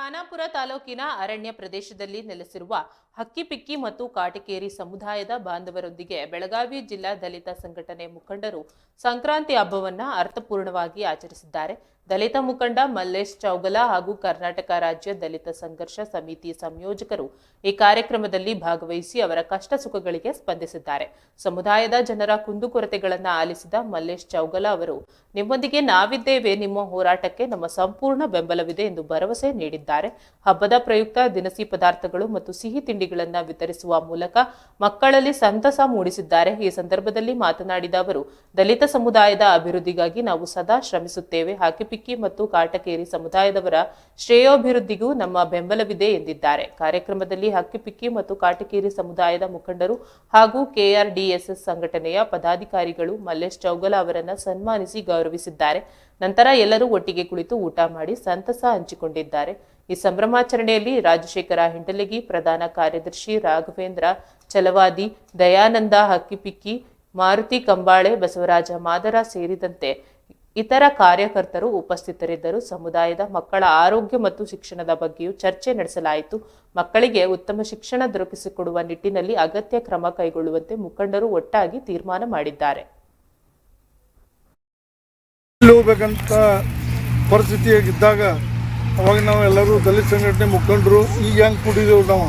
ಖಾನಾಪುರ ತಾಲೂಕಿನ ಅರಣ್ಯ ಪ್ರದೇಶದಲ್ಲಿ ನೆಲೆಸಿರುವ ಹಕ್ಕಿಪಿಕ್ಕಿ ಮತ್ತು ಕಾಟಕೇರಿ ಸಮುದಾಯದ ಬಾಂಧವರೊಂದಿಗೆ ಬೆಳಗಾವಿ ಜಿಲ್ಲಾ ದಲಿತ ಸಂಘಟನೆ ಮುಖಂಡರು ಸಂಕ್ರಾಂತಿ ಹಬ್ಬವನ್ನು ಅರ್ಥಪೂರ್ಣವಾಗಿ ಆಚರಿಸಿದ್ದಾರೆ. ದಲಿತ ಮುಖಂಡ ಮಲ್ಲೇಶ್ ಚೌಗಲ ಹಾಗೂ ಕರ್ನಾಟಕ ರಾಜ್ಯ ದಲಿತ ಸಂಘರ್ಷ ಸಮಿತಿ ಸಂಯೋಜಕರು ಈ ಕಾರ್ಯಕ್ರಮದಲ್ಲಿ ಭಾಗವಹಿಸಿ ಅವರ ಕಷ್ಟ ಸುಖಗಳಿಗೆ ಸ್ಪಂದಿಸಿದ್ದಾರೆ. ಸಮುದಾಯದ ಜನರ ಕುಂದುಕೊರತೆಗಳನ್ನು ಆಲಿಸಿದ ಮಲ್ಲೇಶ್ ಚೌಗಲ ಅವರು, ನಿಮ್ಮೊಂದಿಗೆ ನಾವಿದ್ದೇವೆ, ನಿಮ್ಮ ಹೋರಾಟಕ್ಕೆ ನಮ್ಮ ಸಂಪೂರ್ಣ ಬೆಂಬಲವಿದೆ ಎಂದು ಭರವಸೆ ನೀಡಿದ್ದಾರೆ. ಹಬ್ಬದ ಪ್ರಯುಕ್ತ ದಿನಸಿ ಪದಾರ್ಥಗಳು ಮತ್ತು ಸಿಹಿ ತಿಂಡಿಗಳನ್ನು ವಿತರಿಸುವ ಮೂಲಕ ಮಕ್ಕಳಲ್ಲಿ ಸಂತಸ ಮೂಡಿಸಿದ್ದಾರೆ. ಈ ಸಂದರ್ಭದಲ್ಲಿ ಮಾತನಾಡಿದ ಅವರು, ದಲಿತ ಸಮುದಾಯದ ಅಭಿವೃದ್ಧಿಗಾಗಿ ನಾವು ಸದಾ ಶ್ರಮಿಸುತ್ತೇವೆ. ಹಕ್ಕಿಪಿಕ್ಕಿ ಮತ್ತು ಕಾಟಕೇರಿ ಸಮುದಾಯದವರ ಶ್ರೇಯೋಭಿವೃದ್ಧಿಗೂ ನಮ್ಮ ಬೆಂಬಲವಿದೆ ಎಂದಿದ್ದಾರೆ. ಕಾರ್ಯಕ್ರಮದಲ್ಲಿ ಹಕ್ಕಿಪಿಕ್ಕಿ ಮತ್ತು ಕಾಟಕೇರಿ ಸಮುದಾಯದ ಮುಖಂಡರು ಹಾಗೂ ಕೆಆರ್ಡಿಎಸ್ಎಸ್ ಸಂಘಟನೆಯ ಪದಾಧಿಕಾರಿಗಳು ಮಲ್ಲೇಶ್ ಚೌಗಲ ಅವರನ್ನು ಸನ್ಮಾನಿಸಿ ಗೌರವಿಸಿದ್ದಾರೆ. ನಂತರ ಎಲ್ಲರೂ ಒಟ್ಟಿಗೆ ಕುಳಿತು ಊಟ ಮಾಡಿ ಸಂತಸ ಹಂಚಿಕೊಂಡಿದ್ದಾರೆ. ಈ ಸಂಭ್ರಮಾಚರಣೆಯಲ್ಲಿ ರಾಜಶೇಖರ ಹಿಂಡಲಗಿ, ಪ್ರಧಾನ ಕಾರ್ಯದರ್ಶಿ ರಾಘವೇಂದ್ರ ಚಲವಾದಿ, ದಯಾನಂದ ಹಕ್ಕಿಪಿಕ್ಕಿ, ಮಾರುತಿ ಕಂಬಾಳೆ, ಬಸವರಾಜ ಮಾದರ ಸೇರಿದಂತೆ ಇತರ ಕಾರ್ಯಕರ್ತರು ಉಪಸ್ಥಿತರಿದ್ದರು. ಸಮುದಾಯದ ಮಕ್ಕಳ ಆರೋಗ್ಯ ಮತ್ತು ಶಿಕ್ಷಣದ ಬಗ್ಗೆಯೂ ಚರ್ಚೆ ನಡೆಸಲಾಯಿತು. ಮಕ್ಕಳಿಗೆ ಉತ್ತಮ ಶಿಕ್ಷಣ ದೊರಕಿಸಿಕೊಡುವ ನಿಟ್ಟಿನಲ್ಲಿ ಅಗತ್ಯ ಕ್ರಮ ಕೈಗೊಳ್ಳುವಂತೆ ಮುಖಂಡರು ಒಟ್ಟಾಗಿ ತೀರ್ಮಾನ ಮಾಡಿದ್ದಾರೆ. ಹೋಗ್ಬೇಕಂತ ಪರಿಸ್ಥಿತಿಯಾಗಿದ್ದಾಗ ಅವಾಗ ನಾವು ಎಲ್ಲರೂ ದಲಿತ ಸಂಘಟನೆ ಮುಖಂಡರು ಈಗ ಹೆಂಗೆ ಕೂಡಿದೆವು ನಾವು